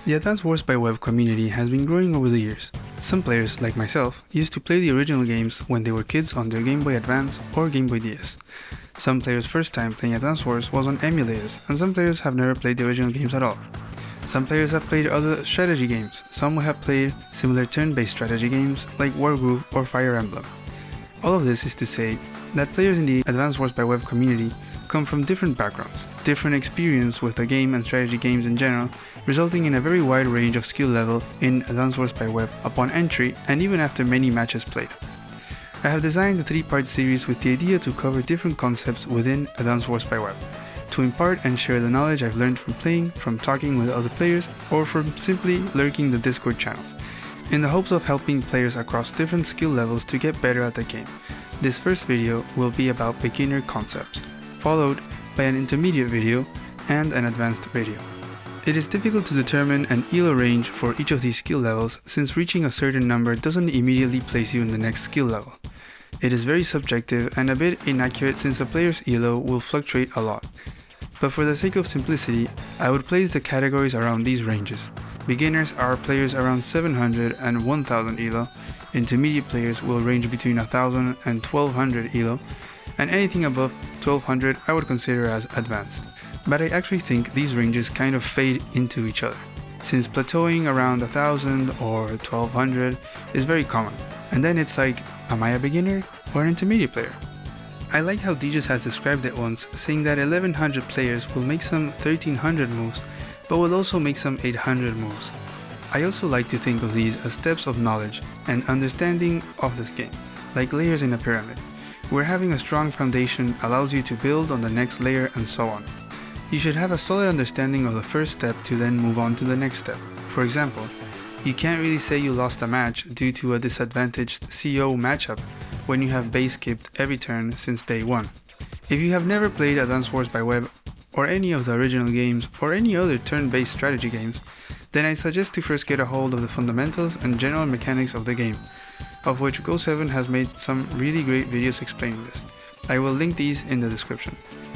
The Advanced Wars by Web community has been growing over the years. Some players, like myself, used to play the original games when they were kids on their Game Boy Advance or Game Boy DS. Some players' first time playing Advanced Wars was on emulators, and some players have never played the original games at all. Some players have played other strategy games, some have played similar turn-based strategy games like Wargroove or Fire Emblem. All of this is to say that players in the Advanced Wars by Web community come from different backgrounds, different experience with the game and strategy games in general, resulting in a very wide range of skill level in Advanced Wars by Web upon entry and even after many matches played. I have designed the 3-part series with the idea to cover different concepts within Advanced Wars by Web, to impart and share the knowledge I've learned from playing, from talking with other players, or from simply lurking the Discord channels, in the hopes of helping players across different skill levels to get better at the game. This first video will be about beginner concepts, followed by an intermediate video and an advanced video. It is difficult to determine an ELO range for each of these skill levels since reaching a certain number doesn't immediately place you in the next skill level. It is very subjective and a bit inaccurate since a player's ELO will fluctuate a lot. But for the sake of simplicity, I would place the categories around these ranges. Beginners are players around 700 and 1000 ELO, intermediate players will range between 1000 and 1200 ELO, and anything above 1200 I would consider as advanced. But I actually think these ranges kind of fade into each other, since plateauing around 1000 or 1200 is very common, and then it's like, am I a beginner or an intermediate player? I like how Dejus has described it once, saying that 1100 players will make some 1300 moves, but will also make some 800 moves. I also like to think of these as steps of knowledge and understanding of this game, like layers in a pyramid, where having a strong foundation allows you to build on the next layer and so on. You should have a solid understanding of the first step to then move on to the next step. For example, you can't really say you lost a match due to a disadvantaged CO matchup when you have base skipped every turn since day one. If you have never played Advanced Wars by Web or any of the original games or any other turn-based strategy games, then I suggest to first get a hold of the fundamentals and general mechanics of the game, of which Go7 has made some really great videos explaining this. I will link these in the description.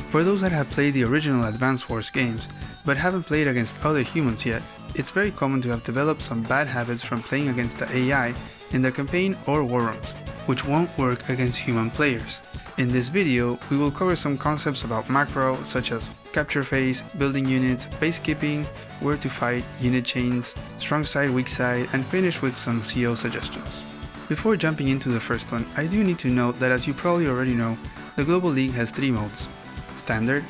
For those that have played the original Advanced Wars games, but haven't played against other humans yet, it's very common to have developed some bad habits from playing against the AI in the campaign or war rooms, which won't work against human players. In this video, we will cover some concepts about macro, such as capture phase, building units, base skipping, where to fight, unit chains, strong side, weak side, and finish with some CO suggestions. Before jumping into the first one, I do need to note that, as you probably already know, the Global League has 3 modes: Standard,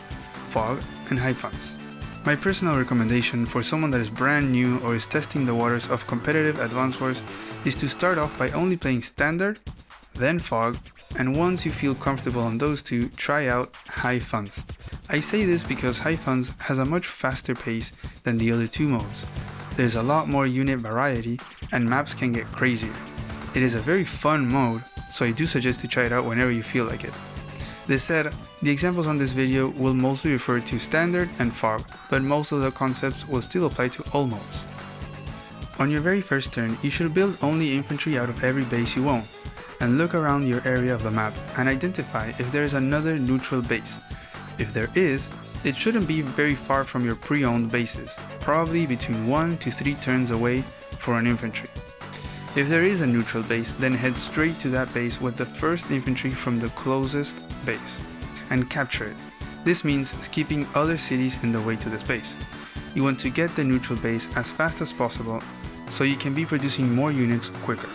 Fog, and High Funds. My personal recommendation for someone that is brand new or is testing the waters of competitive Advanced Wars is to start off by only playing Standard, then Fog, and once you feel comfortable on those two, try out High Funds. I say this because High Funds has a much faster pace than the other 2 modes. There's a lot more unit variety, and maps can get crazier. It is a very fun mode, so I do suggest to try it out whenever you feel like it. This said, the examples on this video will mostly refer to Standard and Fog, but most of the concepts will still apply to all modes. On your very first turn, you should build only infantry out of every base you own, and look around your area of the map and identify if there is another neutral base. If there is, it shouldn't be very far from your pre-owned bases, probably between 1 to 3 turns away for an infantry. If there is a neutral base, then head straight to that base with the first infantry from the closest base, and capture it. This means skipping other cities in the way to this base. You want to get the neutral base as fast as possible, so you can be producing more units quicker.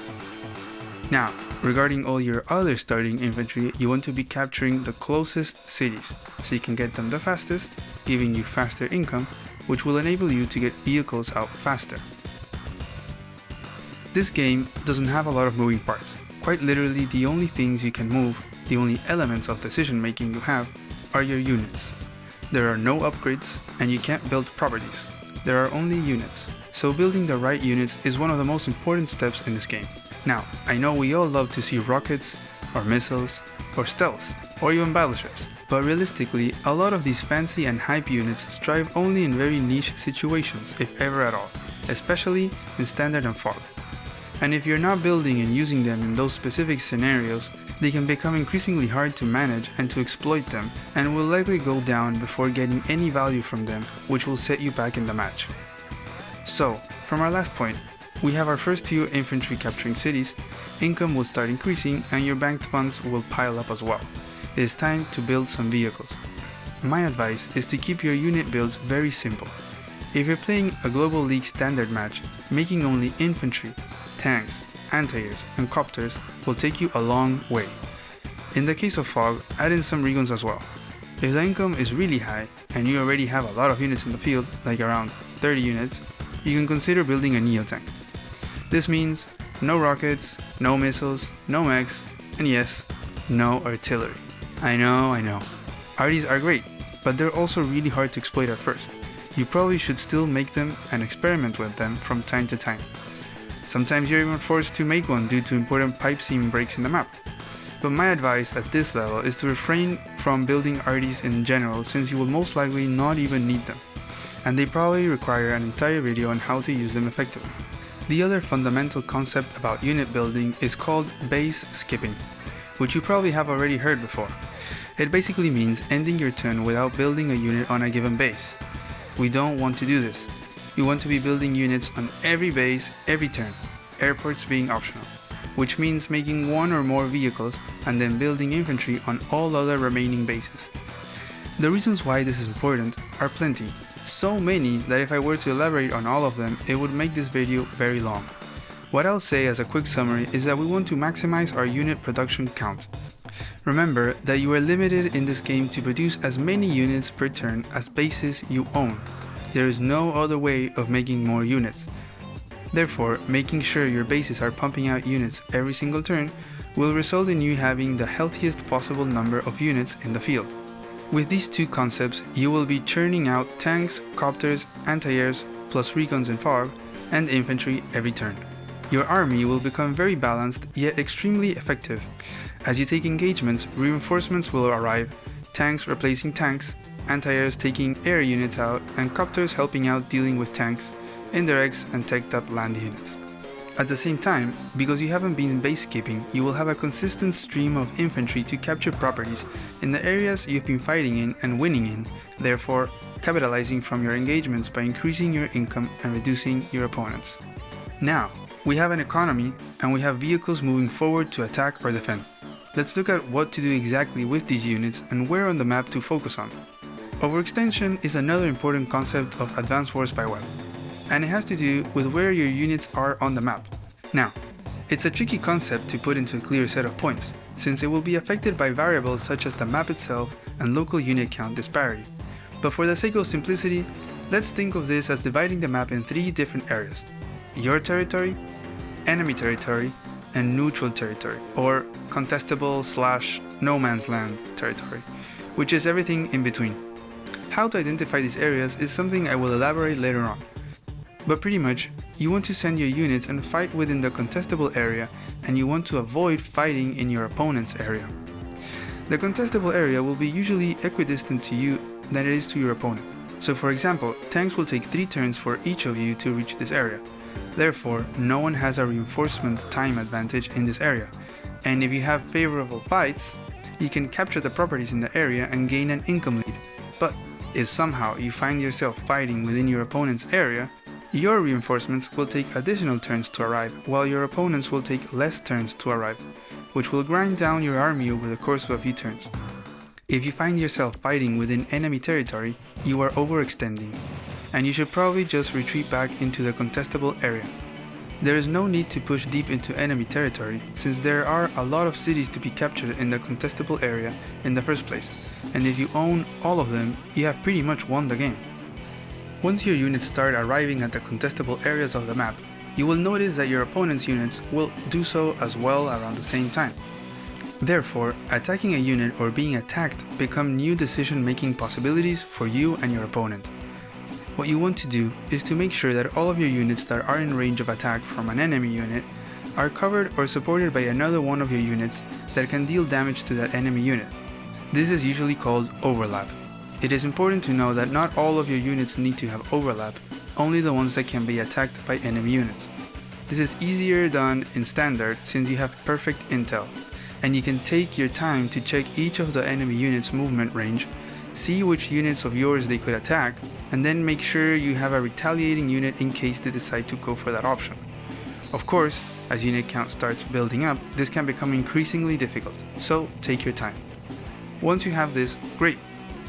Now, regarding all your other starting infantry, you want to be capturing the closest cities, so you can get them the fastest, giving you faster income, which will enable you to get vehicles out faster. This game doesn't have a lot of moving parts. Quite literally, the only things you can move, the only elements of decision making you have, are your units. There are no upgrades, and you can't build properties. There are only units, so building the right units is one of the most important steps in this game. Now, I know we all love to see rockets, or missiles, or stealth, or even battleships, but realistically, a lot of these fancy and hype units strive only in very niche situations, if ever at all, especially in Standard and Fog. And if you're not building and using them in those specific scenarios, they can become increasingly hard to manage and to exploit them, and will likely go down before getting any value from them, which will set you back in the match. So, from our last point, we have our first few infantry capturing cities, income will start increasing and your banked funds will pile up as well. It is time to build some vehicles. My advice is to keep your unit builds very simple. If you're playing a Global League standard match, making only infantry, tanks, anti-airs and copters will take you a long way. In the case of Fog, add in some recons as well. If the income is really high and you already have a lot of units in the field, like around 30 units, you can consider building a Neo tank. This means no rockets, no missiles, no mechs, and yes, no artillery. I know. Arties are great, but they're also really hard to exploit at first. You probably should still make them and experiment with them from time to time. Sometimes you're even forced to make one due to important pipe seam breaks in the map. But my advice at this level is to refrain from building arties in general, since you will most likely not even need them, and they probably require an entire video on how to use them effectively. The other fundamental concept about unit building is called base skipping, which you probably have already heard before. It basically means ending your turn without building a unit on a given base. We don't want to do this. We want to be building units on every base every turn, airports being optional, which means making one or more vehicles and then building infantry on all other remaining bases. The reasons why this is important are plenty, so many that if I were to elaborate on all of them, it would make this video very long. What I'll say as a quick summary is that we want to maximize our unit production count. Remember that you are limited in this game to produce as many units per turn as bases you own. There is no other way of making more units. Therefore, making sure your bases are pumping out units every single turn will result in you having the healthiest possible number of units in the field. With these two concepts, you will be churning out tanks, copters, anti-airs, plus recons and fog, and infantry every turn. Your army will become very balanced yet extremely effective. As you take engagements, reinforcements will arrive, tanks replacing tanks, anti-airs taking air units out, and copters helping out dealing with tanks, indirects and teched up land units. At the same time, because you haven't been base skipping, you will have a consistent stream of infantry to capture properties in the areas you've been fighting in and winning in, therefore capitalizing from your engagements by increasing your income and reducing your opponents. Now, we have an economy and we have vehicles moving forward to attack or defend. Let's look at what to do exactly with these units and where on the map to focus on. Overextension is another important concept of Advanced Wars by Web, and it has to do with where your units are on the map. Now, it's a tricky concept to put into a clear set of points, since it will be affected by variables such as the map itself and local unit count disparity. But for the sake of simplicity, let's think of this as dividing the map in three different areas: your territory, enemy territory, and neutral territory, or contestable/no man's land territory, which is everything in between. How to identify these areas is something I will elaborate later on. But pretty much, you want to send your units and fight within the contestable area, and you want to avoid fighting in your opponent's area. The contestable area will be usually equidistant to you than it is to your opponent. So for example, tanks will take 3 turns for each of you to reach this area. Therefore, no one has a reinforcement time advantage in this area, and if you have favorable fights, you can capture the properties in the area and gain an income lead. But if somehow you find yourself fighting within your opponent's area, your reinforcements will take additional turns to arrive, while your opponents will take less turns to arrive, which will grind down your army over the course of a few turns. If you find yourself fighting within enemy territory, you are overextending, and you should probably just retreat back into the contestable area. There is no need to push deep into enemy territory, since there are a lot of cities to be captured in the contestable area in the first place, and if you own all of them, you have pretty much won the game. Once your units start arriving at the contestable areas of the map, you will notice that your opponent's units will do so as well around the same time. Therefore, attacking a unit or being attacked become new decision-making possibilities for you and your opponent. What you want to do is to make sure that all of your units that are in range of attack from an enemy unit are covered or supported by another one of your units that can deal damage to that enemy unit. This is usually called overlap. It is important to know that not all of your units need to have overlap, only the ones that can be attacked by enemy units. This is easier done in standard since you have perfect intel, and you can take your time to check each of the enemy units' movement range, see which units of yours they could attack, and then make sure you have a retaliating unit in case they decide to go for that option. Of course, as unit count starts building up, this can become increasingly difficult, so take your time. Once you have this, great!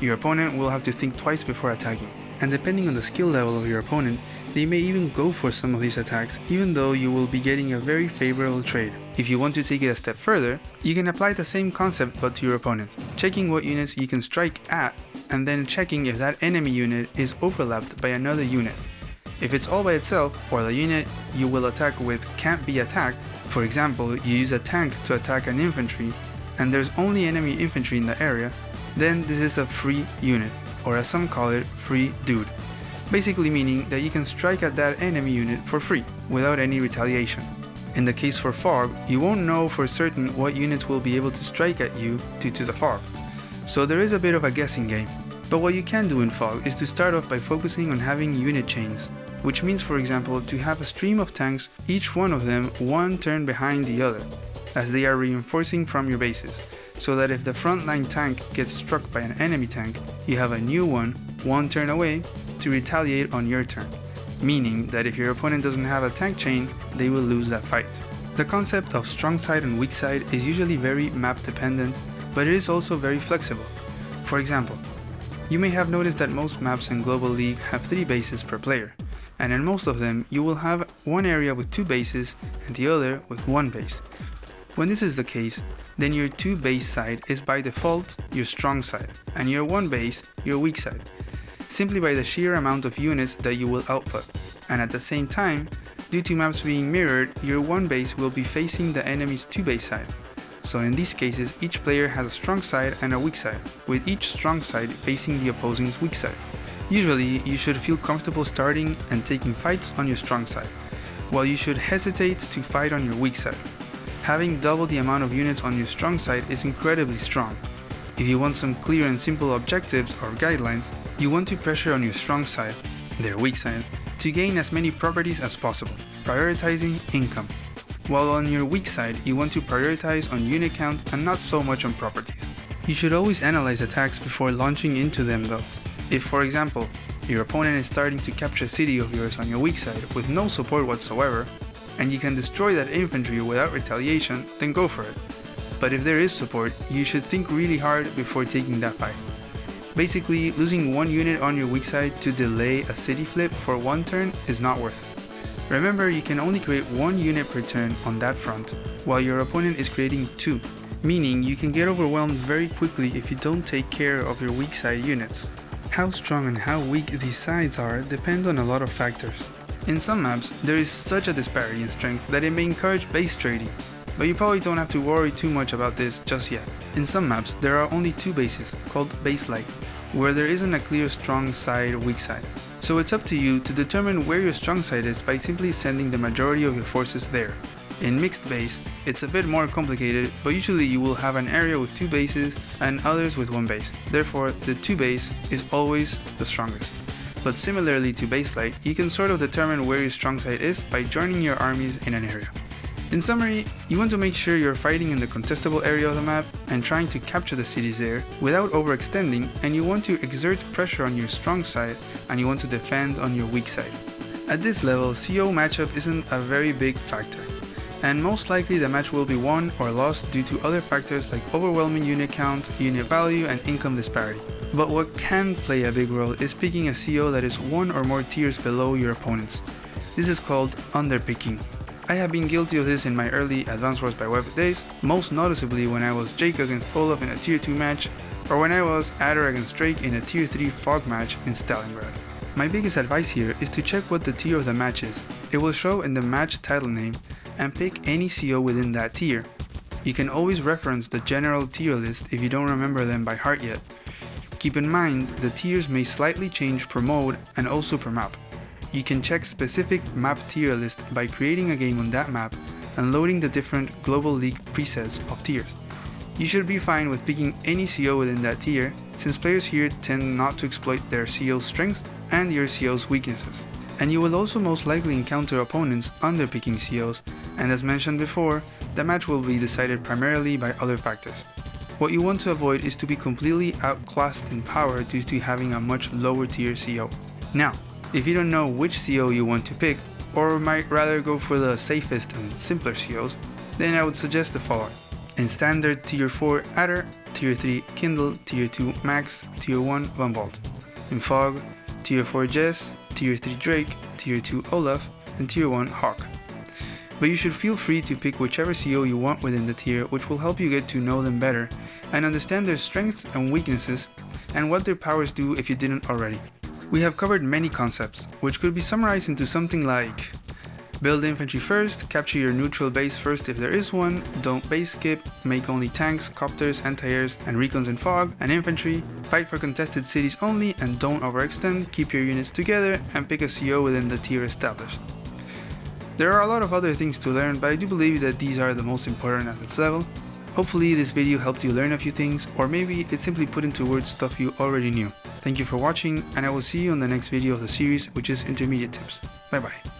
Your opponent will have to think twice before attacking, and depending on the skill level of your opponent, they may even go for some of these attacks, even though you will be getting a very favorable trade. If you want to take it a step further, you can apply the same concept but to your opponent, checking what units you can strike at, and then checking if that enemy unit is overlapped by another unit. If it's all by itself, or the unit you will attack with can't be attacked, for example, you use a tank to attack an infantry, and there's only enemy infantry in the area, then this is a free unit, or as some call it, free dude. Basically meaning that you can strike at that enemy unit for free, without any retaliation. In the case for fog, you won't know for certain what units will be able to strike at you due to the fog. So there is a bit of a guessing game. But what you can do in fog is to start off by focusing on having unit chains, which means, for example, to have a stream of tanks, each one of them one turn behind the other, as they are reinforcing from your bases, so that if the frontline tank gets struck by an enemy tank, you have a new one turn away, to retaliate on your turn, meaning that if your opponent doesn't have a tank chain, they will lose that fight. The concept of strong side and weak side is usually very map dependent, but it is also very flexible. For example, you may have noticed that most maps in Global League have 3 bases per player, and in most of them you will have one area with 2 bases and the other with 1 base. When this is the case, then your 2 base side is by default your strong side, and your 1 base your weak side, simply by the sheer amount of units that you will output, and at the same time, due to maps being mirrored, your 1 base will be facing the enemy's 2 base side. So in these cases, each player has a strong side and a weak side, with each strong side facing the opposing's weak side. Usually, you should feel comfortable starting and taking fights on your strong side, while you should hesitate to fight on your weak side. Having double the amount of units on your strong side is incredibly strong. If you want some clear and simple objectives or guidelines, you want to pressure on your strong side, their weak side, to gain as many properties as possible, prioritizing income. While on your weak side, you want to prioritize on unit count and not so much on properties. You should always analyze attacks before launching into them though. If, for example, your opponent is starting to capture a city of yours on your weak side with no support whatsoever, and you can destroy that infantry without retaliation, then go for it. But if there is support, you should think really hard before taking that fight. Basically, losing 1 unit on your weak side to delay a city flip for 1 turn is not worth it. Remember, you can only create 1 unit per turn on that front, while your opponent is creating 2, meaning you can get overwhelmed very quickly if you don't take care of your weak side units. How strong and how weak these sides are depend on a lot of factors. In some maps, there is such a disparity in strength that it may encourage base trading, but you probably don't have to worry too much about this just yet. In some maps, there are only 2 bases, called base-like, where there isn't a clear strong side or weak side. So it's up to you to determine where your strong side is by simply sending the majority of your forces there. In mixed base, it's a bit more complicated, but usually you will have an area with 2 bases and others with 1 base. Therefore, the 2 base is always the strongest. But similarly to base-like, you can sort of determine where your strong side is by joining your armies in an area. In summary, you want to make sure you're fighting in the contestable area of the map and trying to capture the cities there without overextending, and you want to exert pressure on your strong side and you want to defend on your weak side. At this level, CO matchup isn't a very big factor, and most likely the match will be won or lost due to other factors like overwhelming unit count, unit value, and income disparity. But what can play a big role is picking a CO that is 1 or more tiers below your opponents. This is called underpicking. I have been guilty of this in my early Advance Wars by Web days, most noticeably when I was Jake against Olaf in a tier 2 match, or when I was Adder against Drake in a tier 3 fog match in Stalingrad. My biggest advice here is to check what the tier of the match is. It will show in the match title name, and pick any CO within that tier. You can always reference the general tier list if you don't remember them by heart yet. Keep in mind, the tiers may slightly change per mode and also per map. You can check specific map tier list by creating a game on that map and loading the different Global League presets of tiers. You should be fine with picking any CO within that tier, since players here tend not to exploit their CO's strengths and your CO's weaknesses. And you will also most likely encounter opponents underpicking COs, and as mentioned before, the match will be decided primarily by other factors. What you want to avoid is to be completely outclassed in power due to having a much lower tier CO. Now, if you don't know which CO you want to pick, or might rather go for the safest and simpler COs, then I would suggest the following. In standard, Tier 4 Adder, Tier 3 Kindle, Tier 2 Max, Tier 1 Van Bolt. In Fog, Tier 4 Jess, Tier 3 Drake, Tier 2 Olaf, and Tier 1 Hawk. But you should feel free to pick whichever CO you want within the tier, which will help you get to know them better and understand their strengths and weaknesses and what their powers do if you didn't already. We have covered many concepts, which could be summarized into something like: build infantry first, capture your neutral base first if there is one, don't base skip, make only tanks, copters, anti-airs, and recons in Fog, and infantry, fight for contested cities only and don't overextend, keep your units together, and pick a CO within the tier established. There are a lot of other things to learn, but I do believe that these are the most important at this level. Hopefully this video helped you learn a few things, or maybe it simply put into words stuff you already knew. Thank you for watching, and I will see you on the next video of the series, which is Intermediate Tips. Bye bye.